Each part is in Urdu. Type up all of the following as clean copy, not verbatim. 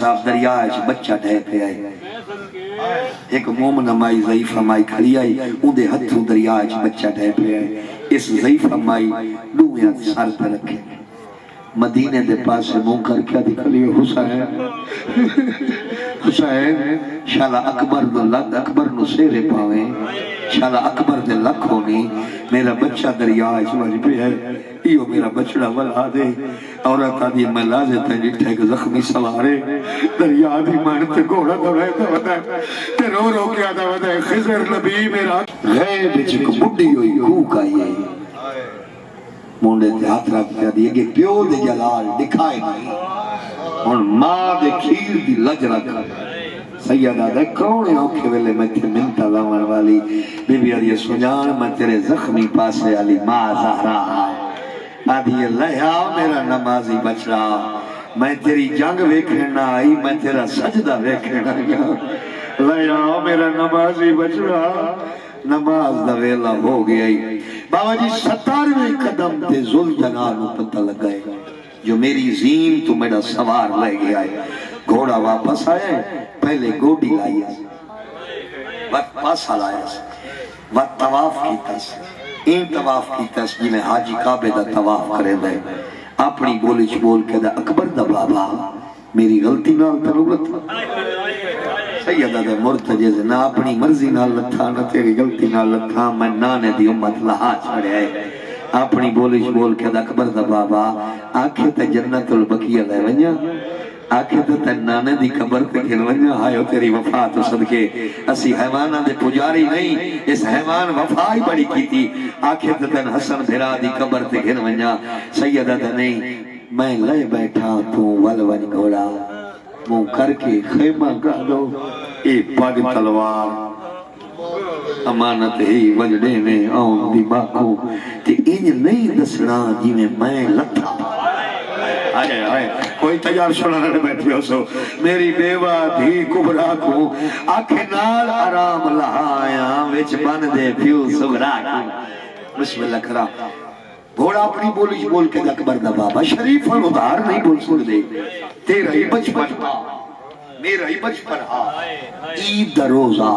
صاحب دریا بچہ ڈھے پہ آئے ایک مومن مائی ضعیفہ مائی کھڑی آئی اندے ہتھوں دریا بچہ ڈھے پہ آئے اس ضعیفہ مائی دویاں سر پہ رکھے مدینے دے پاس سے منہ کر کیا دکھلی حسین حسین شالا اکبر دے لگ اکبر نو سیرے پاویں شالا اکبر دے لکھ ہونی میرا بچہ دریا وج پہ ہے ایو میرا بچڑا ولا دے عورت آدھی میں لازے تے جٹھے ایک زخمی سوارے دریا دی مان تے گھوڑا دوڑے دا ودا تے رو رو کے آدھا ودا خضر نبی میرا غیب وچ کو بڈھی ہوئی کوک آئی ہے مونڈے تے ہاتھ رکھ کے دی کہ پیو دے جلال دکھائے نہیں اور ماں دے کھیر دی لج رکھ سیدہ دے کرونے اوکھے ویلے میں تھے منتا لاؤن والی بی بی آدھی سجان میں تیرے زخمی پاسے علی ماں زہرا آدھی لیا میرا نمازی بچڑا میں تیری جنگ ویکھنا آئی میں تیرا سجدہ ویکھنا لیا میرا نمازی بچڑا نماز دا ویلا ہو گئی بابا جی 17ویں قدم تے ذل جلال پتہ لگائے جو میری زین تو میرا سوار لے گیا ہے گھوڑا واپس آئے پہلے گوڑی لائی ہے وقت پاسا لائے وقت طواف کیتا سے این طواف کیتا سے جنہیں حاجی کعبے دا طواف کرے دے اپنی بولش بول کے دا اکبر دا بابا میری غلطی نال تنورت سیدہ دے مرتجز نہ اپنی مرضی نال لتھا نہ تیری غلطی نال لتھا میں نانے دی امت لہا چھڑے آئے اپنی بولش بول کے دا اکبر دا بابا آنکھیں تے جنت البقیہ لے ونیا آنکھیں تے نانے دی قبر تے کھن ونیا آئیو تیری وفا تو صدقے اسی حیوانہ دے پجاری نہیں اس حیوان وفا ہی بڑی کی تھی آنکھیں تے حسن بھرا دی قبر تے کھن ونیا سیدہ تے نہیں میں لے بیٹھا تو ولون گھوڑا منہ کر کے خیمہ گالو اے پاگ تلوار امانت ہی وجڑے نے آن دی باکو تے انج نہیں دسنا جی میں لتھا آئے آئے کوئی تیار سنانے بیٹھے ہو سو میری بیوہ دھی کبرا کو آنکھیں نال آرام لہایا وچ بن دے پیو سگرا کو بسم اللہ کرا گھوڑا اپنی بولیش بول کے اکبر دا بابا شریف اور ادھار نہیں بول سن دے تیرا ہی بچپن میرا ہی بچپن عید دا روزہ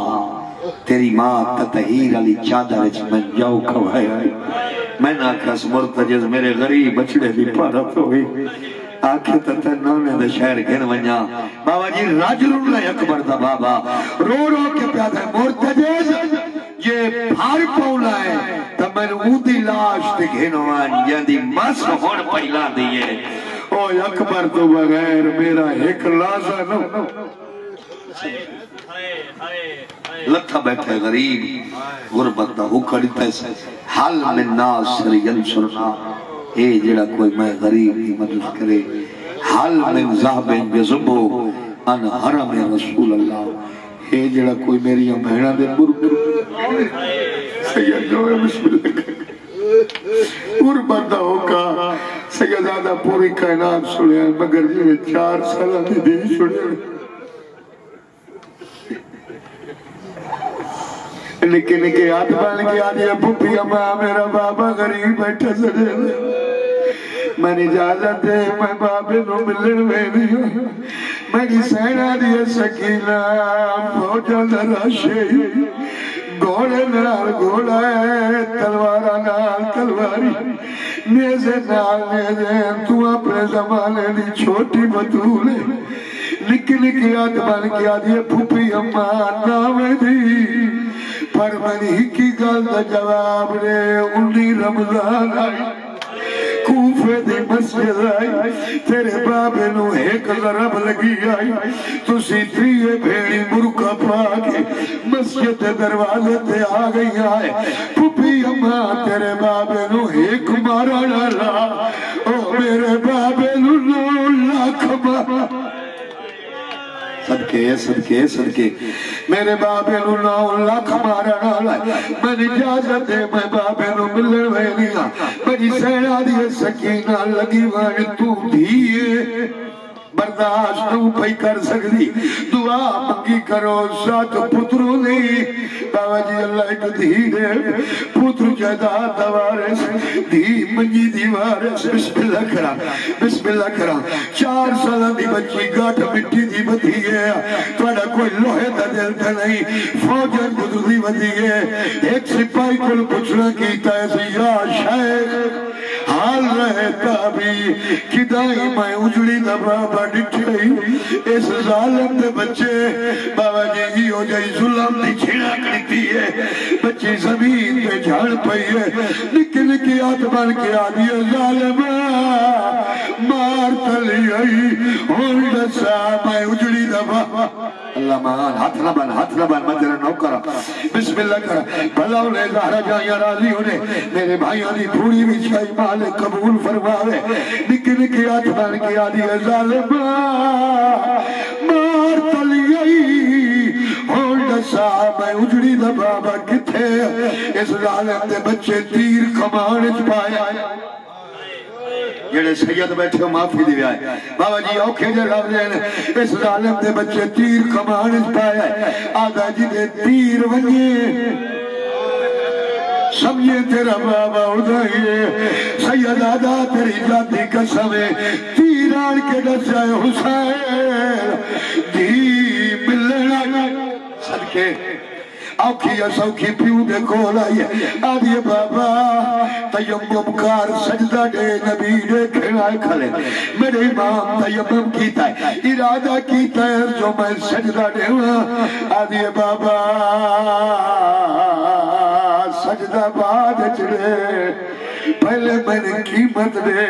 تیری ماں تطہیر علی چادر میں جاؤ کھوائے میں ناکس مرتجز میرے غریب بچڑے بھی پارت ہوئی آنکھیں تتنونے دے شہر گھن ونیا بابا جی راج رولے اکبر دا بابا رو رو کے پیاد ہے مرتجز یہ بھار پولا ہے تو میں نے اودی لاش دے گھنوان یادی مس ہون پہلا دیئے او اکبر تو بغیر میرا ایک لازہ نو لکھا بیٹھے غریب غربت دا ہوکڑی تیسے حل من ناصر ینصرنا اے جڑا کوئی میں غریب کی مدد کرے حل من ذہبین بزبو ان حرم رسول اللہ اے جڑا کوئی میری بہنہ دے سید جوئے بسم اللہ غربت دا ہوکا سیدادہ پوری کائنات سنیا مگر میں 4 سالہ دی دی سنیا نکے نکے ہاتھ بان کے آدھی پھوپی اماں میرا بابا غریب بیٹھا سڑے میں نے اجازت ہے میں بابے نو ملن میں نہیں میری سینہ دی سکینہ فوجہ دراشے گھوڑے نال گھوڑا ہے تلوارہ نال تلواری نیزے نال نیزے تو اپنے زمانے دی چھوٹی بطول ہے نکی نکی ہاتھ بان کے آدھی پھوپی اماں نامے دی پر منی کی گل دا جواب رے 19 رمضان آئی کوفے دی مسجد آئی تیرے بابے نو ایک ضرب لگی آئی تو سیتریے بھیڑی مرکہ پاکے مسجد دروازے تے آ گئی آئے پھوپی اماں تیرے بابے نو ایک مارا ڈالا او میرے بابے نو 9 لاکھ مارا صدقے صدقے صدقے میرے بابے نو 9 لاکھ مارا ڈالا میں نے اجازت ہے میں بابے نو ملن وے نہیں میری سینہ دی سکینہ لگی وان تو دیئے برداشت نہیں پئی کر سکتی دعا منگی کرو سات پتروں نہیں بابا جی اللہ ایک دھی دے پتر جائیداد دا وارث دھی منجی دی وارث بسم اللہ کرا 4 سالہ دی بچی گاٹھ مٹی دی بدھی ہے توڑا کوئی لوہے دا دل تھا نہیں فوجن بدھ دی بدھی ہے ایک سپاہی کل پچھنا کیتا ہے یا شیخ حال رہتا بھی کدائی میں اجڑی دا بابا ڈٹھئی اس ظالم دے بچے بابا جی ہی ہو جائی ظلم دی چھڑا کرتی ہے بچی زمین پہ جھاڑ پئی ہے نکی نکی آت بن کے آدھی ظالم مار تلی آئی ہون دسا میں اجڑی دا بابا اللہ مان ہاتھ نہ بن میں تیرا نوکرہ بسم اللہ کرا بھلاؤ لے زہرہ جائیاں راضی ہونے میرے بھائیاں دی پھوڑی بھی چھائی مالک قبول فرماوے نکی نکی آت بن کے آدھی ظالم مار تلی آئی ہون دسا میں اجڑی دا بابا کتھے اس ظالم دے بچے تیر کمانچ پایا جڑے سید بیٹھے ہو معافی دی آئے بابا جی اوکھے جے رب دین اس ظالم دے بچے تیر کمانچ پایا آدھا جی دے تیر ونگے سمجھے تیرا بابا اڑھائیے سید آدھا تیری جاتی قسمیں تیر آن کے ڈس جائے حسین دی ملنا صدقے آکھی سوکھی پیو دے کھول آئیے آدھیے بابا تیمم کار سجدہ دے نبی دے کھڑائے کھلے میرے امام تیمم کیتا ہے ارادہ کیتا ہے جو میں سجدہ دے آدھیے بابا سجدہ بعد چڑے پہلے میں نے قیمت دے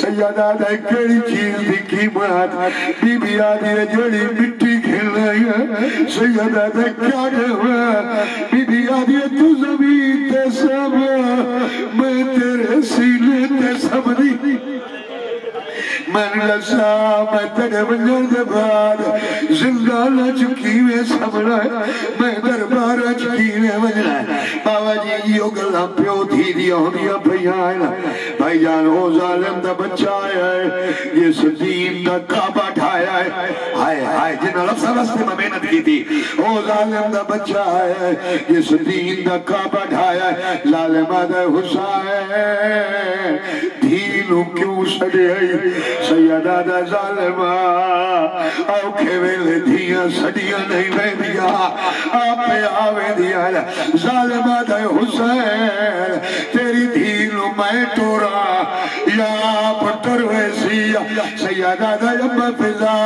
سیدہ دے کیڑی چیز دی قیمت بی بی آدھی ہے جڑی مٹی کھل رہی ہے سیدہ دے کیا دے ہوا بی بی آدھی ہے تو زمین تے سب میں تیرے سینے تے سب دی میں لسا میں تیرے بنجر دے بعد زندانہ چکی میں سمنا ہے میں دربارہ چکی میں بجنا ہے بابا جی یہ گلہ پیو تھی دیا ہونیا بھئی آئے بھائی جان او ظالم دا بچہ آیا ہے یہ سدین دا کعبہ ڈھایا ہے ہائے جنہ لفظہ رستے میں محنت کی تھی او ظالم دا بچہ آیا ہے یہ سدین دا کعبہ ڈھایا ہے ظالم دا حسین دھیلو کیوں سڑے آئی سیدہ دا ظالمہ اوکھے ویلے دھیاں سڑیاں نہیں ویندیا آپ پہ آوے دیا ظالمہ دا حسین تیری دھیلو میں ٹورا یا پٹر ویسی سیدہ دا یبا فضا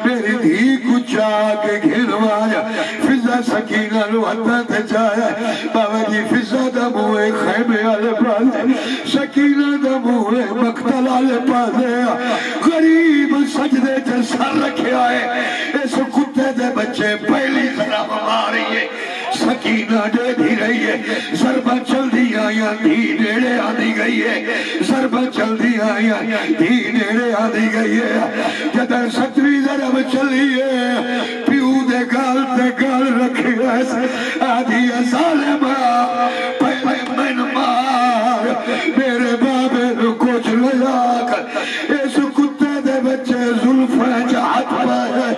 میری دھی کچھا کے گھنوایا فضا سکینہ لوحتہ تے جایا بابا جی فضا دا موے خیمے آلے پاسے سکینہ دا موے مقتل آلے پاسے غریب سجدے تے سر رکھے آئے اس کتے دے بچے پہلی ضرب ماری ہے سکینہ دے دی رہی ہے ضربہ چل دی آیا دھی نیڑے آدھی گئی ہے ضربہ چل دی آیا دھی نیڑے آدھی گئی ہے جدر 7ویں ضرب چلی ہے پیو دے گال رکھے آدھی ظالمہ پہلے من مار میرے بابے نو کچھ لیا کر اس کتے دے بچے زلفہ جہت پائے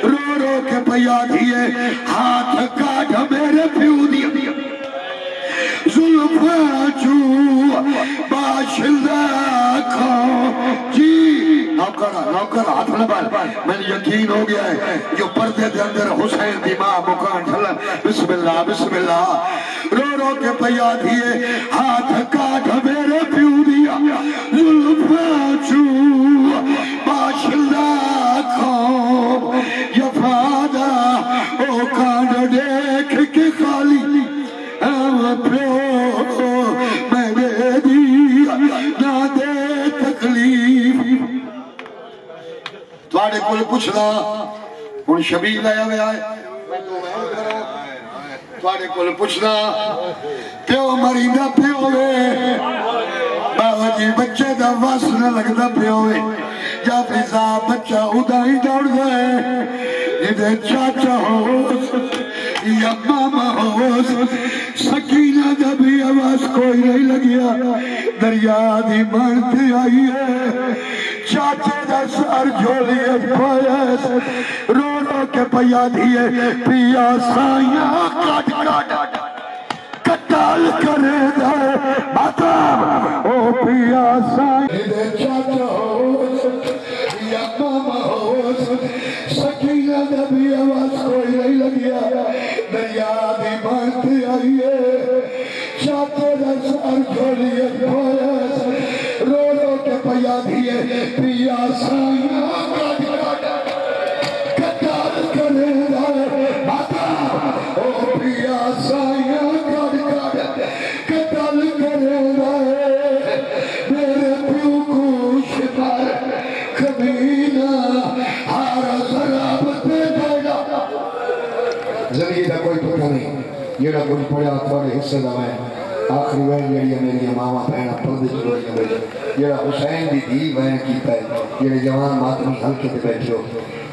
رو رو کے پیا دیئے ہاتھ کاٹ میرے پیو دیا زلفہ چو باشندہ کھاؤ جی نوکر ہاتھ لبال میں یقین ہو گیا ہے جو پردے دے اندر حسین دی ماں مکان چلن بسم اللہ رو رو کے پیا دیئے ہاتھ کاٹ میرے پیو دیا زلفہ چو باشندہ کھاؤ یفادہ او کان دیکھ کے خالی پیو میں دے دیا نہ دے تکلیف تواڑے کل پوچھنا ان شبیل لیا ہوئے آئے تواڑے کل پوچھنا پیو مریدہ پیو ہوئے بابا جی بچے دا واس نہ لگتا پیو ہوئے جا فضا بچہ ادائی دوڑ گئے جدے چاچا ہو یا ماما ہو سکینہ جب بھی آواز کوئی نہیں لگیا دریا دی مانتے آئی ہے چاچے دا سر جھولیے پایا رو رو کے پیا دیے پیا سائیاں کٹ کٹ قتال کرے دے مطلب او پیا سائیاں چاچا ہو یا ماما ہو سکینہ نبی آواز کوئی نہیں لگیا دریا دی بانتی آئیے چاچے دا سر جھولیے پایا رو رو کے پیا دیے پیا سائیاں کٹ کٹ قتال کرے دے مطلب او پیا سائیاں کٹ کٹ قتال کرے دے میرے پیو کو شکار کمینہ ہارا ضراب تے جائے گا زندگی دا کوئی پتہ نہیں یہ کوئی پڑیا تھوڑے حصے دا میں آخری وین جڑی میری ماما پہنا پردے چلوئی ہوئی جڑا حسین دی دی وین کیتا ہے جڑے جوان ماتمی ہلکے تے بیٹھے ہو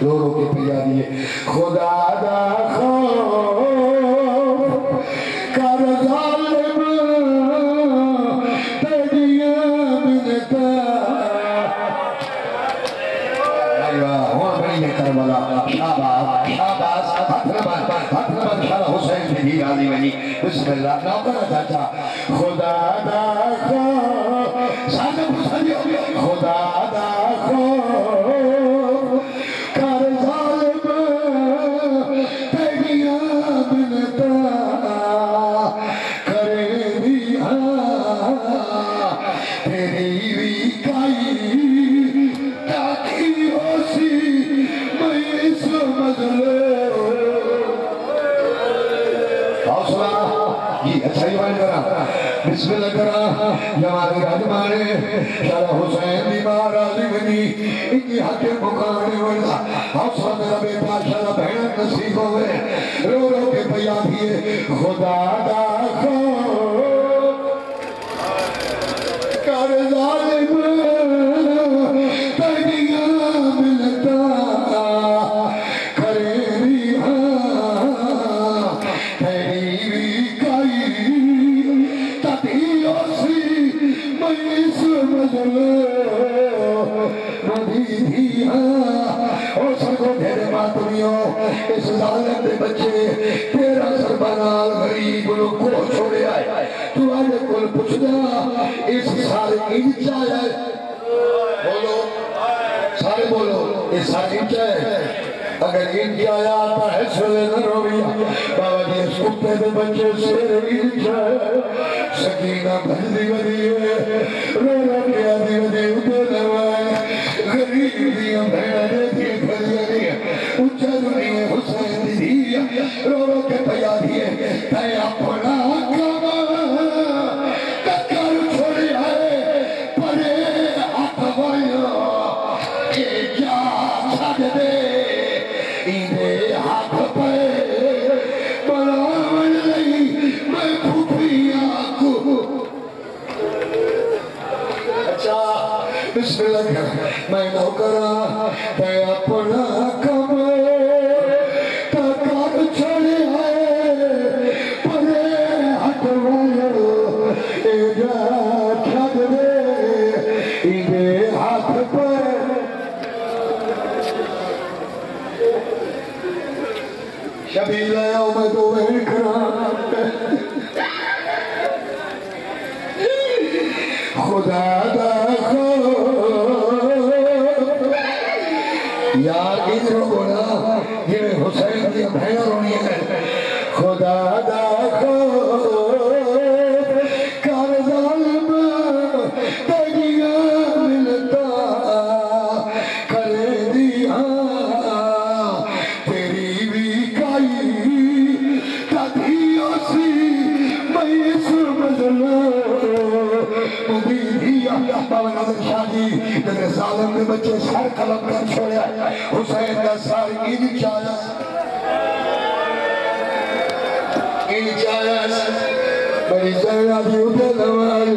رو رو کے پیا دیے خدا دا خوف کر ظالم تیریاں منتا ہون بڑی ہے کربلا شاباز شاباز ہاتھ نبان شاہ حسین دی دی آدھی ونی بسم اللہ نوکر چاچا خدا دا خوف ساتھ پسندی خدا دا خوف کر ظالم تیریاں منتا کرے دیا تیری بھی کائی تاکی ہو سی میں اس مدلے اچھا ہی بائن کرا بسم اللہ کرا جوانی راجمانے شاہ حسین دی مہارازی بنی انکی حق مکانے ورنہ حوصلہ میرا بیٹا شاہ بہن نصیب ہوئے رو رو کے پیا دیے خدا دا خوف کر ظالم تیریاں منتا کرے رہا تیری بھی اس ظالم دے بچے تیرا سربنال غریب لوگ کو چھوڑے آئے تو آجے کل پوچھ دیا اس سارے انچ آیا ہے بولو سارے بولو اس سارے انچ آیا ہے اگر انچ آیا آتا ہے سولے نہ روی بابا جی اس کتے دے بچے سیر انچ آیا سکینہ بھجدی ودی ہے رو رو کیا دی ودی ادھے نوائے غریب دیا بھیڑا دے دی کھلیا دیا اچھا دنیا حسین دی دیا رو رو کے پیا دیے تے اپنا کما ککر چھوڑی ہے پڑے ہاتھ وائیا اے جا چھڑ دے ایدے ہاتھ پہ بڑھاون لئی میں پھوپیاں کو اچھا بسم اللہ کر میں نوکرا تے اپنا کم تکار چھڑے ہے پرے ہٹ والو اے جا چھڑ دے ایدے ہاتھ پر شبیل آیا میں تو ویکھنا خدا دا یار ادھر ہونا یہ حسین کی بہن رونی ہے خدا دا کار ظالم تیریاں ملتا کرے دیا تیری بھی کائی تدھیوں سی میں اس مزلہ بابا نظر شاہ جی جنہیں ظالم کے بچے سر قلم کر چھوڑیا حسین کا سر انچ آیا بڑی زیرہ دی ادھے لوائی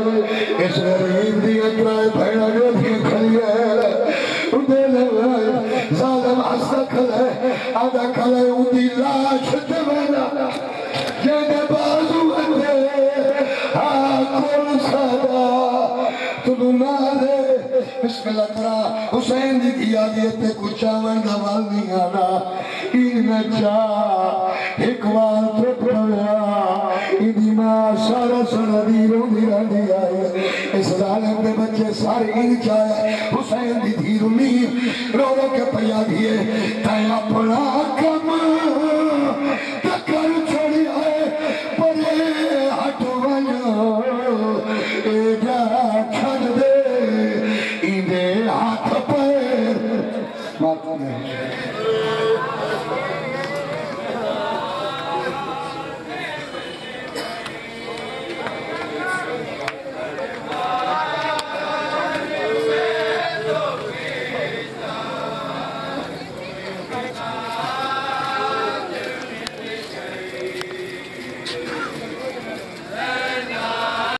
اس غریب دی اکرائے بھیڑا جو بھی کھلی ہے ادھے لوائی ظالم ہستا کھلے آدھا کھلے ادھی لاش تبینا جنہیں بازو اندھے کول سادا تنو نالے بسم اللہ کرا حسین دی دیا دیتے کچھ آمن دوال نہیں آنا این چاہ ایک وال ٹرپ پڑیا ایدی ماں سارا سنادی رو دی رہی آئے اس ظالم پہ بچے سارے این چاہے حسین دی دھی رمی رو رو کے پیا دیئے تائیں اپنا